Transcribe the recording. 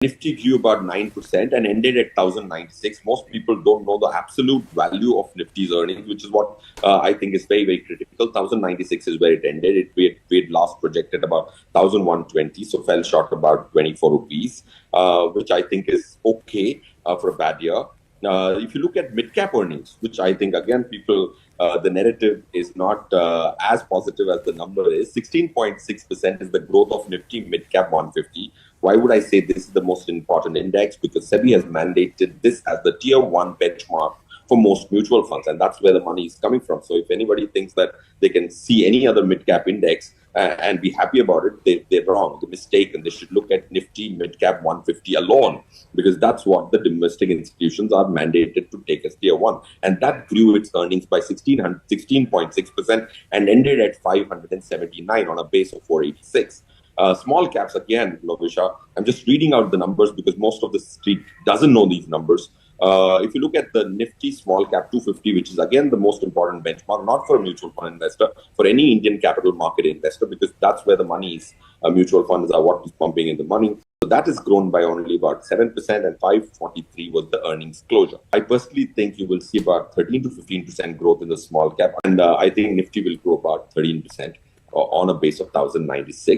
Nifty grew about 9% and ended at 1,096. Most people don't know the absolute value of Nifty's earnings, which is what I think is very, very critical. 1,096 is where it ended. We had last projected about 1,120, so fell short about 24 rupees, which I think is okay for a bad year. If you look at mid-cap earnings, which I think, again, people, the narrative is not as positive as the number is. 16.6% is the growth of Nifty mid-cap 150. Why would I say this is the most important index? Because SEBI has mandated this as the tier 1 benchmark for most mutual funds, and that's where the money is coming from. So if anybody thinks that they can see any other mid-cap index and be happy about it, they're wrong, they're mistaken. They should look at Nifty mid-cap 150 alone, because that's what the domestic institutions are mandated to take as tier 1. And that grew its earnings by 16.6% and ended at 579 on a base of 486. Small caps, again, Lovisha, I'm just reading out the numbers because most of the street doesn't know these numbers. If you look at the Nifty small cap 250, which is again the most important benchmark, not for a mutual fund investor, for any Indian capital market investor, because that's where the money is. Mutual funds are what is pumping in the money. So that has grown by only about 7%, and 543 was the earnings closure. I personally think you will see about 13 to 15% growth in the small cap, and I think Nifty will grow about 13% on a base of 1,096.